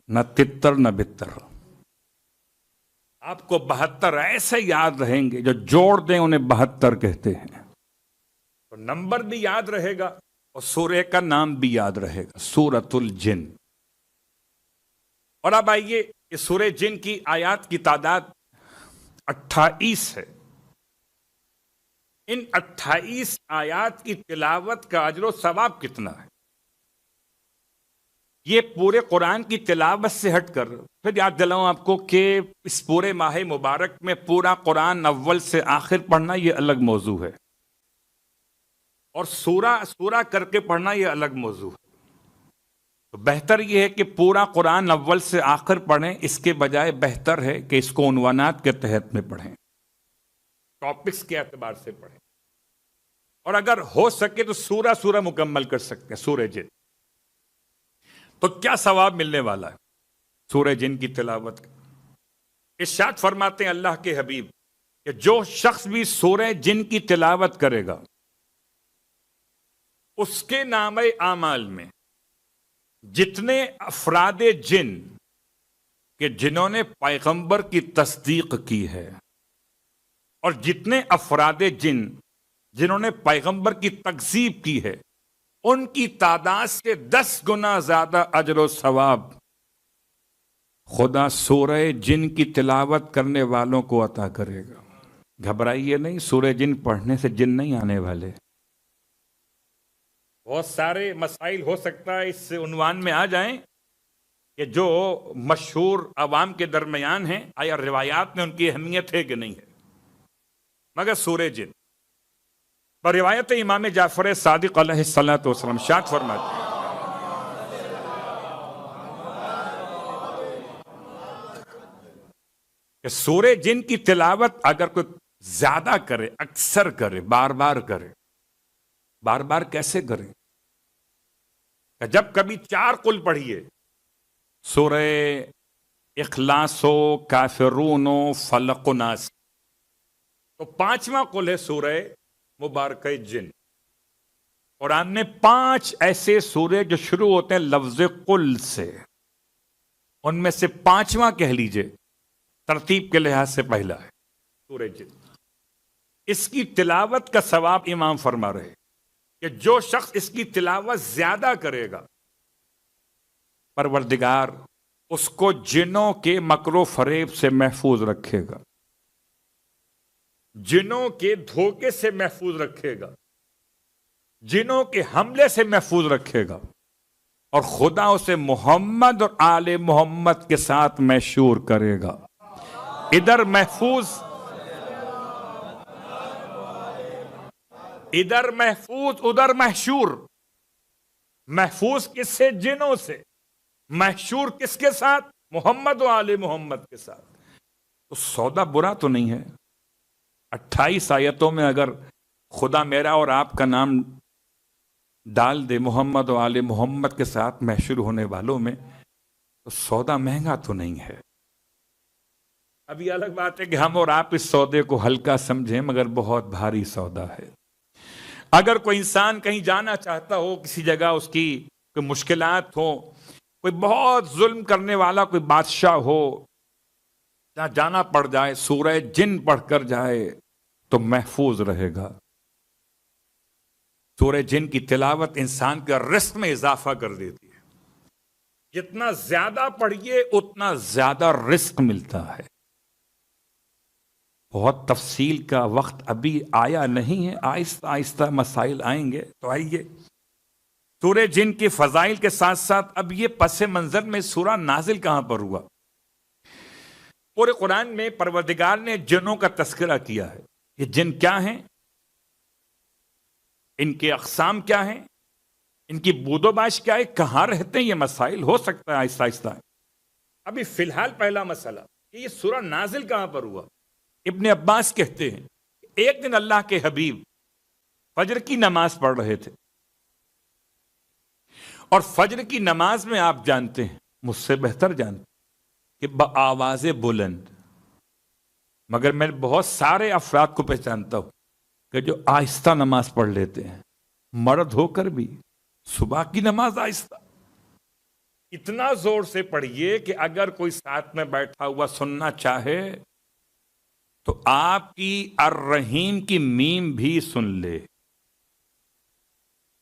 نہ تتر نہ بتر. آپ کو 72 ایسے یاد رہیں گے جو جوڑ دیں انہیں 72 کہتے ہیں. تو نمبر بھی یاد رہے گا اور سورہ کا نام بھی یاد رہے گا، سورۃ الجن. اور اب آئیے اس سورہ جن کی آیات کی تعداد 28 ہے. ان 28 آیات کی تلاوت کا اجر و ثواب کتنا ہے؟ یہ پورے قرآن کی تلاوت سے ہٹ کر پھر یاد دلاؤں آپ کو کہ اس پورے ماہ مبارک میں پورا قرآن اول سے آخر پڑھنا یہ الگ موضوع ہے، اور سورہ کر کے پڑھنا یہ الگ موضوع ہے. تو بہتر یہ ہے کہ پورا قرآن اول سے آخر پڑھیں، اس کے بجائے بہتر ہے کہ اس کو عنوانات کے تحت میں پڑھیں، ٹاپکس کے اعتبار سے پڑھیں. اور اگر ہو سکے تو سورہ مکمل کر سکتے ہیں سورہ جن. تو کیا ثواب ملنے والا ہے سورہ جن کی تلاوت کا؟ ارشاد فرماتے ہیں اللہ کے حبیب کہ جو شخص بھی سورہ جن کی تلاوت کرے گا اس کے نامہ اعمال میں جتنے افراد جن کہ جنہوں نے پیغمبر کی تصدیق کی ہے اور جتنے افراد جن جنہوں نے پیغمبر کی تکذیب کی ہے ان کی تعداد سے 10 گنا زیادہ اجر و ثواب خدا سورہ جن کی تلاوت کرنے والوں کو عطا کرے گا. گھبرائیے نہیں، سورہ جن پڑھنے سے جن نہیں آنے والے. بہت سارے مسائل ہو سکتا ہے اس عنوان میں آ جائیں کہ جو مشہور عوام کے درمیان ہیں، آیا روایات میں ان کی اہمیت ہے کہ نہیں ہے. مگر سورہ جن پر روایت امام جعفر صادق علیہ الصلوۃ والسلام ارشاد فرماتے ہیں کہ سورہ جن کی تلاوت اگر کوئی زیادہ کرے، اکثر کرے، بار بار کرے. بار بار کیسے کریں؟ کہ جب کبھی 4 قل پڑھیے، سورہ اخلاص و کافرون و فلق و ناس، تو 5واں قل ہے سورہ مبارکہ جن. قرآن میں 5 ایسے سورے جو شروع ہوتے ہیں لفظ قل سے، ان میں سے 5واں کہہ لیجئے ترتیب کے لحاظ سے پہلا ہے سورہ جن. اس کی تلاوت کا ثواب امام فرما رہے کہ جو شخص اس کی تلاوت زیادہ کرے گا پروردگار اس کو جنوں کے مکر و فریب سے محفوظ رکھے گا، جنوں کے دھوکے سے محفوظ رکھے گا، جنوں کے حملے سے محفوظ رکھے گا، اور خدا اسے محمد اور آل محمد کے ساتھ محشور کرے گا. ادھر محفوظ ادھر محشور. محفوظ کس سے؟ جنوں سے. محشور کس کے ساتھ؟ محمد و آل محمد کے ساتھ. تو سودا برا تو نہیں ہے. 28 آیتوں میں اگر خدا میرا اور آپ کا نام ڈال دے محمد و آل محمد کے ساتھ محشور ہونے والوں میں، تو سودا مہنگا تو نہیں ہے. اب یہ الگ بات ہے کہ ہم اور آپ اس سودے کو ہلکا سمجھیں، مگر بہت بھاری سودا ہے. اگر کوئی انسان کہیں جانا چاہتا ہو، کسی جگہ اس کی کوئی مشکلات ہو، کوئی بہت ظلم کرنے والا کوئی بادشاہ ہو، جہاں جانا پڑ جائے، سورہ جن پڑھ کر جائے تو محفوظ رہے گا. سورہ جن کی تلاوت انسان کے رزق میں اضافہ کر دیتی ہے. جتنا زیادہ پڑھیے اتنا زیادہ رزق ملتا ہے. بہت تفصیل کا وقت ابھی آیا نہیں ہے، آہستہ آہستہ مسائل آئیں گے. تو آئیے سورہ جن کی فضائل کے ساتھ ساتھ اب یہ پس منظر میں سورہ نازل کہاں پر ہوا؟ پورے قرآن میں پروردگار نے جنوں کا تذکرہ کیا ہے. یہ جن کیا ہیں، ان کے اقسام کیا ہیں، ان کی بود و باش کیا ہے، کہاں رہتے ہیں، یہ مسائل ہو سکتا ہے آہستہ آہستہ. ابھی فی الحال پہلا مسئلہ کہ یہ سورہ نازل کہاں پر ہوا. ابن عباس کہتے ہیں ایک دن اللہ کے حبیب فجر کی نماز پڑھ رہے تھے، اور فجر کی نماز میں آپ جانتے ہیں، مجھ سے بہتر جانتے ہیں کہ بآواز بلند، مگر میں بہت سارے افراد کو پہچانتا ہوں کہ جو آہستہ نماز پڑھ لیتے ہیں، مرد ہو کر بھی صبح کی نماز آہستہ، اتنا زور سے پڑھیے کہ اگر کوئی ساتھ میں بیٹھا ہوا سننا چاہے تو آپ کی الرحیم کی میم بھی سن لے.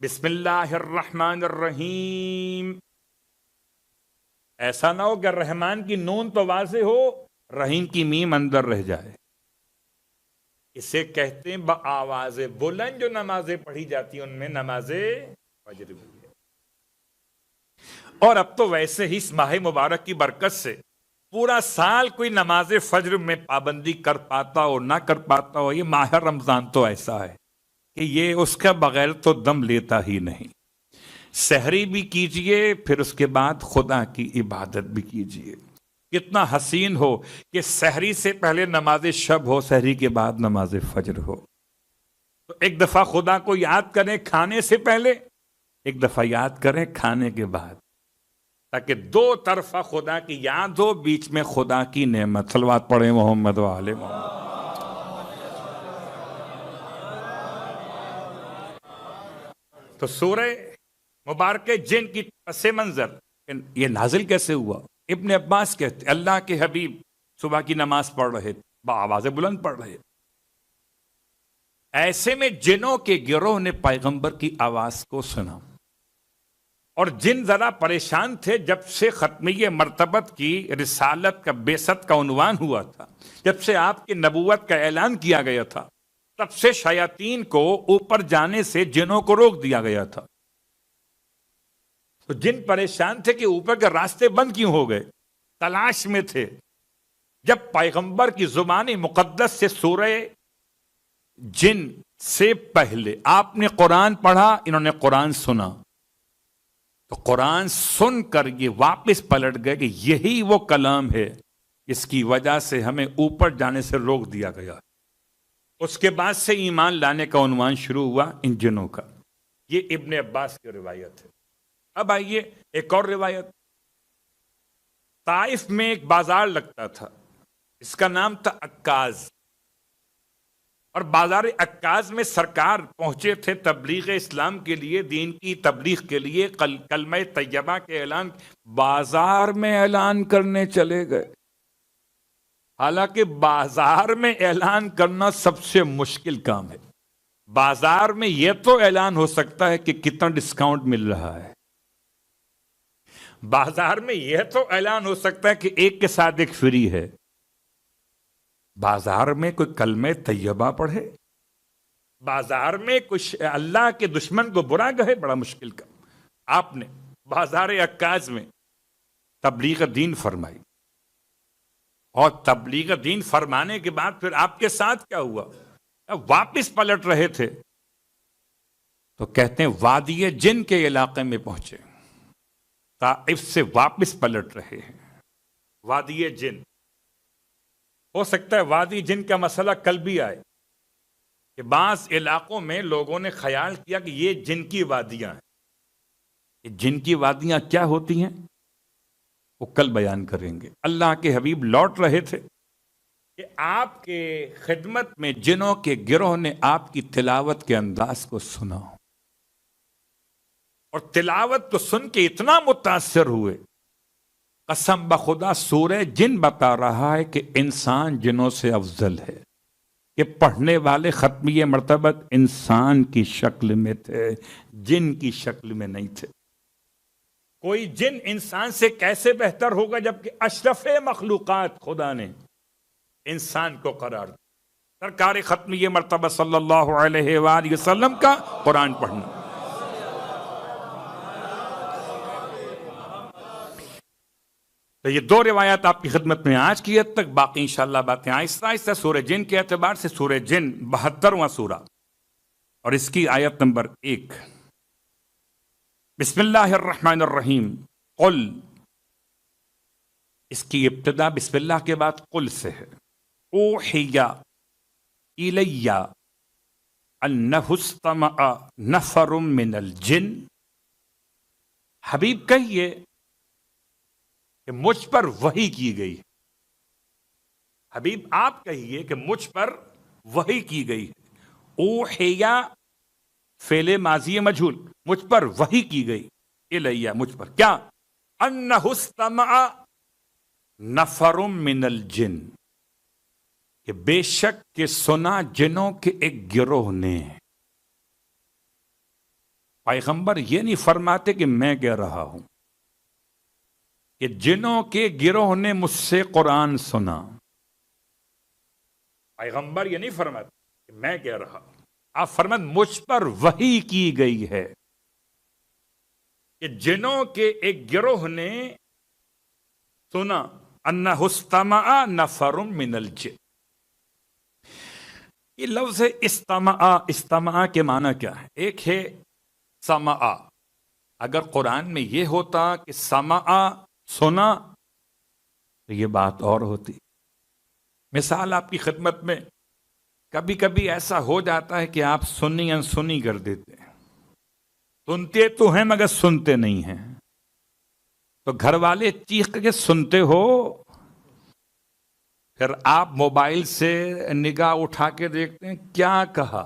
بسم اللہ الرحمن الرحیم. ایسا نہ ہو کہ رحمان کی نون تو واضح ہو، رحیم کی میم اندر رہ جائے. اسے کہتے ہیں بآواز بلند جو نمازیں پڑھی جاتی ہیں ان میں نماز فجر بھی ہے. اور اب تو ویسے ہی اس ماہ مبارک کی برکت سے پورا سال کوئی نماز فجر میں پابندی کر پاتا ہو نہ کر پاتا ہو، یہ ماہ رمضان تو ایسا ہے کہ یہ اس کا بغیر تو دم لیتا ہی نہیں. سحری بھی کیجئے، پھر اس کے بعد خدا کی عبادت بھی کیجئے. کتنا حسین ہو کہ سحری سے پہلے نماز شب ہو، سحری کے بعد نماز فجر ہو. تو ایک دفعہ خدا کو یاد کریں کھانے سے پہلے، ایک دفعہ یاد کریں کھانے کے بعد، تاکہ دو طرفہ خدا کی یاد ہو، بیچ میں خدا کی نعمت. صلوات پڑھیں محمد و آل محمد. تو سورہ مبارک جن کی پس منظر یہ نازل کیسے ہوا؟ ابن عباس کہتے اللہ کے حبیب صبح کی نماز پڑھ رہے تھے، بآواز بلند پڑھ رہے. ایسے میں جنوں کے گروہ نے پیغمبر کی آواز کو سنا، اور جن ذرا پریشان تھے. جب سے ختمیہ مرتبت کی رسالت کا بعثت کا عنوان ہوا تھا، جب سے آپ کی نبوت کا اعلان کیا گیا تھا، تب سے شیاطین کو اوپر جانے سے جنوں کو روک دیا گیا تھا. تو جن پریشان تھے کہ اوپر کے راستے بند کیوں ہو گئے، تلاش میں تھے. جب پیغمبر کی زبان مقدس سے سورہ جن سے پہلے آپ نے قرآن پڑھا، انہوں نے قرآن سنا، تو قرآن سن کر یہ واپس پلٹ گئے کہ یہی وہ کلام ہے اس کی وجہ سے ہمیں اوپر جانے سے روک دیا گیا. اس کے بعد سے ایمان لانے کا عنوان شروع ہوا ان جنوں کا. یہ ابن عباس کی روایت ہے. اب آئیے ایک اور روایت. طائف میں ایک بازار لگتا تھا، اس کا نام تھا عکاظ. اور بازار عکاظ میں سرکار پہنچے تھے تبلیغ اسلام کے لیے، دین کی تبلیغ کے لیے، کلمہ طیبہ کے اعلان. بازار میں اعلان کرنے چلے گئے. حالانکہ بازار میں اعلان کرنا سب سے مشکل کام ہے. بازار میں یہ تو اعلان ہو سکتا ہے کہ کتنا ڈسکاؤنٹ مل رہا ہے. بازار میں یہ تو اعلان ہو سکتا ہے کہ ایک کے ساتھ ایک فری ہے. بازار میں کوئی کلمہ طیبہ پڑھے، بازار میں کچھ اللہ کے دشمن کو برا کہے، بڑا مشکل کام. آپ نے بازار عکاظ میں تبلیغ دین فرمائی، اور تبلیغ دین فرمانے کے بعد پھر آپ کے ساتھ کیا ہوا؟ واپس پلٹ رہے تھے تو کہتے ہیں وادی جن کے علاقے میں پہنچے، طائف سے واپس پلٹ رہے ہیں. وادی جن، ہو سکتا ہے وادی جن کا مسئلہ کل بھی آئے کہ بعض علاقوں میں لوگوں نے خیال کیا کہ یہ جن کی وادیاں ہیں. جن کی وادیاں کیا ہوتی ہیں وہ کل بیان کریں گے. اللہ کے حبیب لوٹ رہے تھے کہ آپ کے خدمت میں جنوں کے گروہ نے آپ کی تلاوت کے انداز کو سنا، اور تلاوت کو سن کے اتنا متاثر ہوئے، قسم بخدا سورہ جن بتا رہا ہے کہ انسان جنوں سے افضل ہے، کہ پڑھنے والے ختمیہ مرتبت انسان کی شکل میں تھے، جن کی شکل میں نہیں تھے. کوئی جن انسان سے کیسے بہتر ہوگا جبکہ اشرف مخلوقات خدا نے انسان کو قرار دیا. سرکار ختمیہ مرتبہ صلی اللہ علیہ وآلہ وسلم کا قرآن پڑھنا. تو یہ دو روایات آپ کی خدمت میں آج کی حد تک، باقی انشاءاللہ باتیں آہستہ آہستہ. سورہ جن کے اعتبار سے سورہ جن 72واں سورہ اور اس کی آیت نمبر 1. بسم اللہ الرحمن الرحیم. قل، اس کی ابتدا بسم اللہ کے بعد قل سے ہے. اوحی الی انہ استمع نفر من الجن. حبیب کہیے کہ مجھ پر وحی کی گئی. حبیب آپ کہیے کہ مجھ پر وحی کی گئی. اوحیا فعل ماضی مجہول، مجھ پر وحی کی گئی. الیہ، مجھ پر کیا؟ انہ استمع نفر من الجن، کہ بے شک کہ سنا جنوں کے ایک گروہ نے. پیغمبر یہ نہیں فرماتے کہ میں کہہ رہا ہوں، کہ جنوں کے گروہ نے مجھ سے قرآن سنا. پیغمبر یہ نہیں فرماتے کہ میں کہہ رہا ہوں، آپ فرماتے مجھ پر وحی کی گئی ہے کہ جنوں کے ایک گروہ نے سنا. انہ استمع نفر من الجن. یہ لفظ استمع کے معنی کیا ہے؟ ایک ہے سمع. اگر قرآن میں یہ ہوتا کہ سمع سنا تو یہ بات اور ہوتی. مثال آپ کی خدمت میں، کبھی کبھی ایسا ہو جاتا ہے کہ آپ سنی انسنی کر دیتے ہیں، سنتے تو ہیں مگر سنتے نہیں ہیں. تو گھر والے چیخ کے سنتے ہو، پھر آپ موبائل سے نگاہ اٹھا کے دیکھتے ہیں کیا کہا.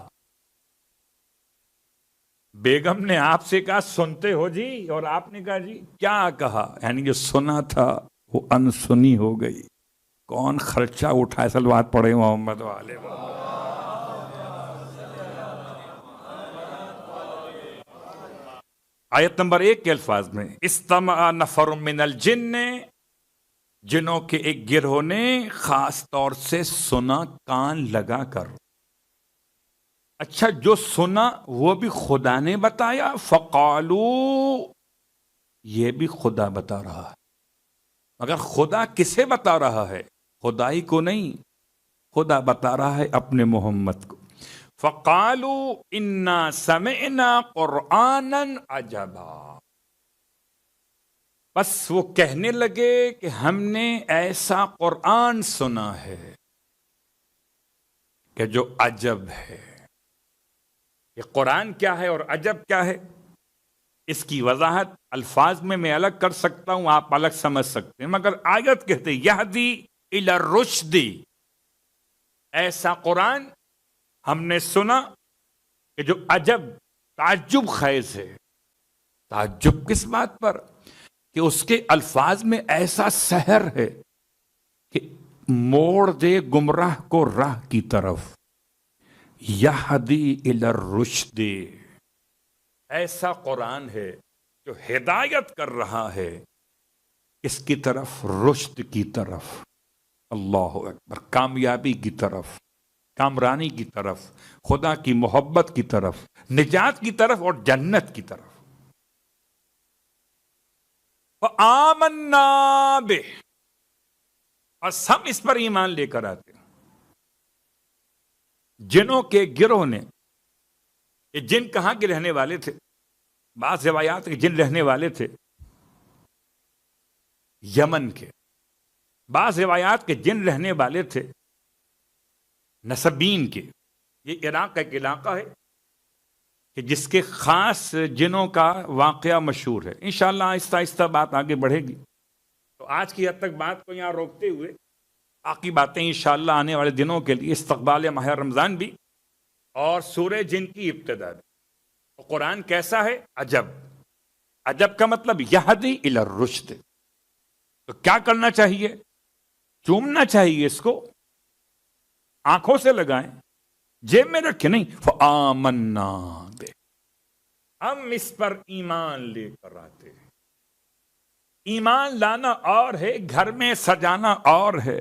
بیگم نے آپ سے کہا سنتے ہو جی، اور آپ نے کہا جی کیا کہا، یعنی جو سنا تھا وہ انسنی ہو گئی. کون خرچہ اٹھائے؟ صلوات پڑھے محمد والے. آیت نمبر 1 کے الفاظ میں استمع نفر من الجن، جنوں کے ایک گروہ نے خاص طور سے سنا کان لگا کر. اچھا، جو سنا وہ بھی خدا نے بتایا؟ فقالو، یہ بھی خدا بتا رہا ہے. مگر خدا کسے بتا رہا ہے؟ خدائی کو نہیں، خدا بتا رہا ہے اپنے محمد کو. فقالو انا سمعنا قرآنا عجبا، بس وہ کہنے لگے کہ ہم نے ایسا قرآن سنا ہے کہ جو عجب ہے. یہ قرآن کیا ہے اور عجب کیا ہے، اس کی وضاحت الفاظ میں الگ کر سکتا ہوں، آپ الگ سمجھ سکتے ہیں. مگر آیت کہتے یہدی الی الرشد، ایسا قرآن ہم نے سنا کہ جو عجب، تعجب خیز ہے. تعجب کس بات پر؟ کہ اس کے الفاظ میں ایسا سحر ہے کہ موڑ دے گمراہ کو راہ کی طرف. یہدی الی الرشد، ایسا قرآن ہے جو ہدایت کر رہا ہے اس کی طرف، رشد کی طرف. اللہ اکبر، کامیابی کی طرف، کامرانی کی طرف، خدا کی محبت کی طرف، نجات کی طرف اور جنت کی طرف. فآمنا بہ، بس ہم اس پر ایمان لے کر آتے ہیں. جنوں کے گروہ نے، یہ جن کہاں کے رہنے والے تھے؟ بعض روایات کے جن رہنے والے تھے یمن کے، بعض روایات کے جن رہنے والے تھے نسبین کے. یہ عراق کا ایک علاقہ ہے کہ جس کے خاص جنوں کا واقعہ مشہور ہے. انشاءاللہ آہستہ آہستہ بات آگے بڑھے گی. تو آج کی حد تک بات کو یہاں روکتے ہوئے باقی باتیں انشاءاللہ آنے والے دنوں کے لیے، استقبال ماہ رمضان بھی اور سورہ جن کی ابتدا بھی. تو قرآن کیسا ہے؟ عجب. عجب کا مطلب یہدی الی الرشد. تو کیا کرنا چاہیے؟ چومنا چاہیے اس کو، آنکھوں سے لگائیں، جیب میں رکھے نہیں. فآمنا بہ، ہم اس پر ایمان لے کر آتے ہیں. ایمان لانا اور ہے، گھر میں سجانا اور ہے.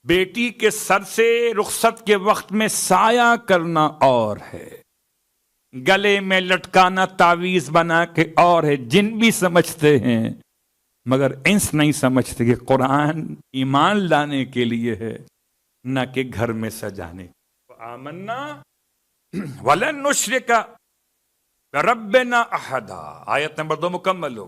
بیٹی کے سر سے رخصت کے وقت میں سایہ کرنا اور ہے. گلے میں لٹکانا تعویذ بنا کے اور ہے. جن بھی سمجھتے ہیں مگر انس نہیں سمجھتے کہ قرآن ایمان لانے کے لیے ہے، نہ کہ گھر میں سجانے. آمنا ولن نشرک بربنا احدا. آیت نمبر 2 مکمل ہو.